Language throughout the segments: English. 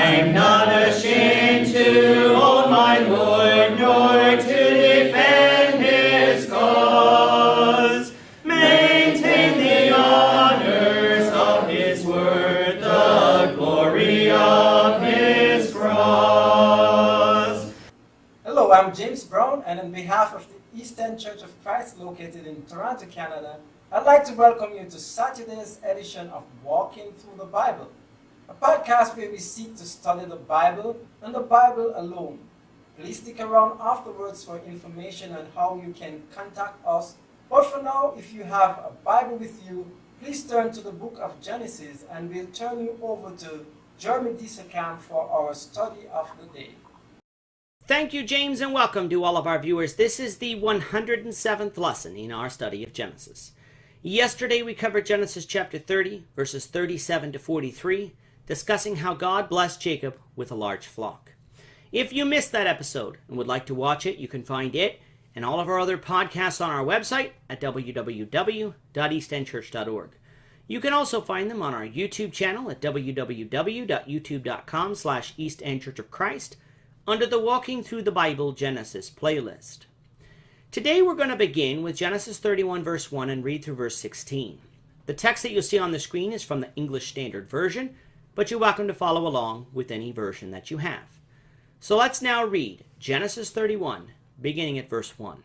I'm not ashamed to own my Lord, nor to defend his cause. Maintain the honors of his word, the glory of his cross. Hello, I'm James Brown, and on behalf of the East End Church of Christ located in Toronto, Canada, I'd like to welcome you to Saturday's edition of Walking Through the Bible, a podcast where we seek to study the Bible and the Bible alone. Please stick around afterwards for information on how you can contact us. But for now, if you have a Bible with you, please turn to the book of Genesis, and we'll turn you over to Jeremy Disacamp for our study of the day. Thank you, James, and welcome to all of our viewers. This is the 107th lesson in our study of Genesis. Yesterday we covered Genesis chapter 30, verses 37 to 43, discussing how God blessed Jacob with a large flock. If you missed that episode and would like to watch it, you can find it and all of our other podcasts on our website at www.eastendchurch.org. You can also find them on our YouTube channel at www.youtube.com/EastEndChurchOfChrist under the Walking Through the Bible Genesis playlist. Today we're going to begin with Genesis 31 verse 1 and read through verse 16. The text that you'll see on the screen is from the English Standard Version, but you're welcome to follow along with any version that you have. So let's now read Genesis 31, beginning at verse 1.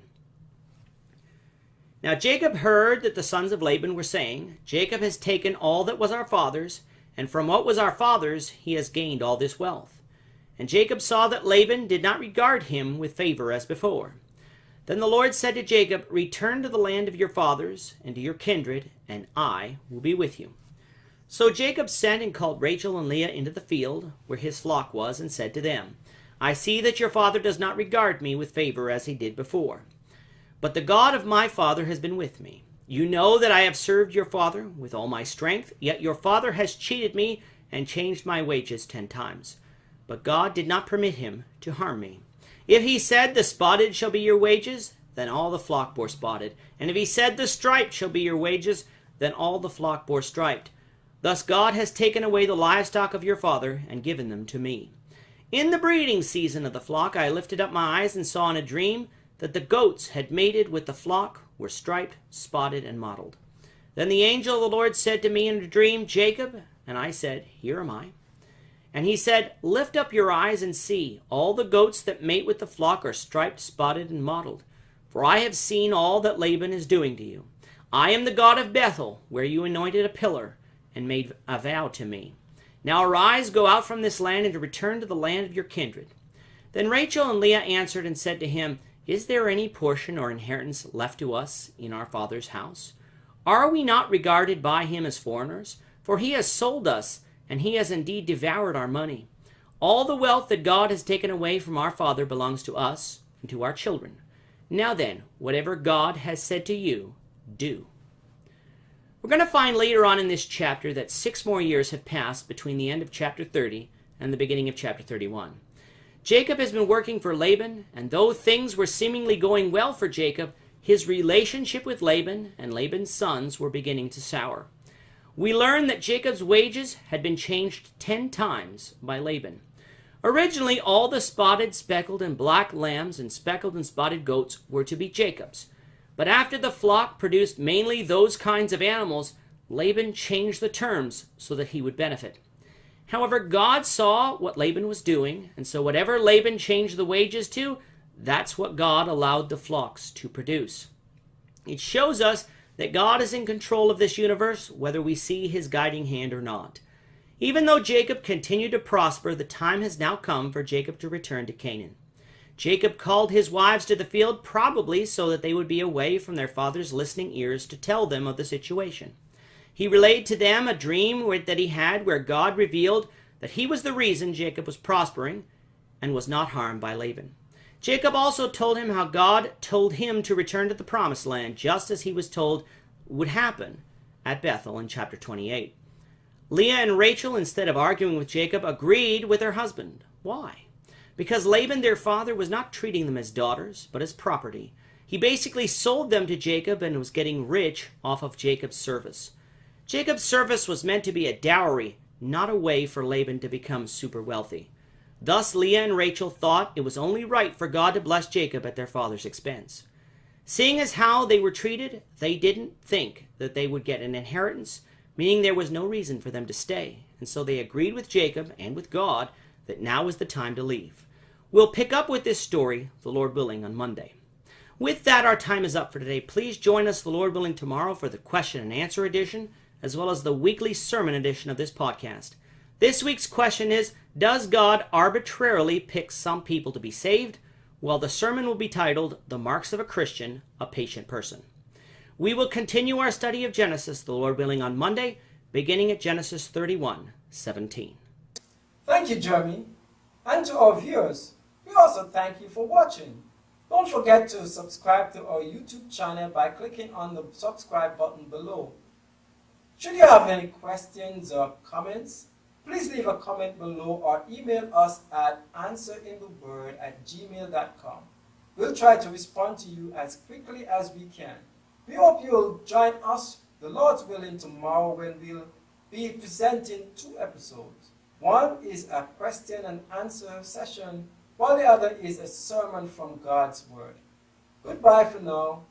Now Jacob heard that the sons of Laban were saying, Jacob has taken all that was our father's, and from what was our father's he has gained all this wealth. And Jacob saw that Laban did not regard him with favor as before. Then the Lord said to Jacob, return to the land of your fathers and to your kindred, and I will be with you. So Jacob sent and called Rachel and Leah into the field where his flock was, and said to them, I see that your father does not regard me with favor as he did before. But the God of my father has been with me. You know that I have served your father with all my strength, yet your father has cheated me and changed my wages 10 times. But God did not permit him to harm me. If he said, the spotted shall be your wages, then all the flock bore spotted. And if he said, the striped shall be your wages, then all the flock bore striped. Thus God has taken away the livestock of your father and given them to me. In the breeding season of the flock I lifted up my eyes and saw in a dream that the goats had mated with the flock, were striped, spotted, and mottled. Then the angel of the Lord said to me in a dream, Jacob, and I said, here am I. And he said, lift up your eyes and see, all the goats that mate with the flock are striped, spotted, and mottled. For I have seen all that Laban is doing to you. I am the God of Bethel, where you anointed a pillar and made a vow to me. Now arise, go out from this land, and return to the land of your kindred. Then Rachel and Leah answered and said to him, is there any portion or inheritance left to us in our father's house? Are we not regarded by him as foreigners? For he has sold us, and he has indeed devoured our money. All the wealth that God has taken away from our father belongs to us and to our children. Now then, whatever God has said to you, do. We're going to find later on in this chapter that 6 more years have passed between the end of chapter 30 and the beginning of chapter 31. Jacob has been working for Laban, and though things were seemingly going well for Jacob, his relationship with Laban and Laban's sons were beginning to sour. We learn that Jacob's wages had been changed 10 times by Laban. Originally, all the spotted, speckled, and black lambs and speckled and spotted goats were to be Jacob's. But after the flock produced mainly those kinds of animals, Laban changed the terms so that he would benefit. However, God saw what Laban was doing, and so whatever Laban changed the wages to, that's what God allowed the flocks to produce. It shows us that God is in control of this universe, whether we see his guiding hand or not. Even though Jacob continued to prosper, the time has now come for Jacob to return to Canaan. Jacob called his wives to the field, probably so that they would be away from their father's listening ears to tell them of the situation. He relayed to them a dream that he had where God revealed that he was the reason Jacob was prospering and was not harmed by Laban. Jacob also told him how God told him to return to the promised land, just as he was told would happen at Bethel in chapter 28. Leah and Rachel, instead of arguing with Jacob, agreed with their husband. Why? Because Laban, their father, was not treating them as daughters, but as property. He basically sold them to Jacob and was getting rich off of Jacob's service. Jacob's service was meant to be a dowry, not a way for Laban to become super wealthy. Thus Leah and Rachel thought it was only right for God to bless Jacob at their father's expense. Seeing as how they were treated, they didn't think that they would get an inheritance, meaning there was no reason for them to stay, and so they agreed with Jacob and with God that now was the time to leave. We'll pick up with this story, the Lord willing, on Monday. With that, our time is up for today. Please join us, the Lord willing, tomorrow for the question and answer edition, as well as the weekly sermon edition of this podcast. This week's question is, does God arbitrarily pick some people to be saved? Well, the sermon will be titled, The Marks of a Christian, a Patient Person. We will continue our study of Genesis, the Lord willing, on Monday, beginning at Genesis 31:17. Thank you, Jeremy. And to our viewers, we also thank you for watching. Don't forget to subscribe to our YouTube channel by clicking on the subscribe button below. Should you have any questions or comments, please leave a comment below or email us at answerintheword@gmail.com. We'll try to respond to you as quickly as we can. We hope you'll join us, the Lord's willing, tomorrow when we'll be presenting 2 episodes. One is a question and answer session, while the other is a sermon from God's Word. Goodbye for now.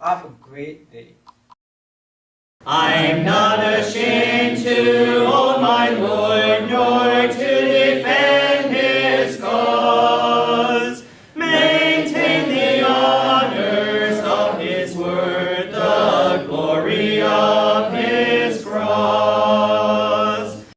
Have a great day. I'm not ashamed to own my Lord, nor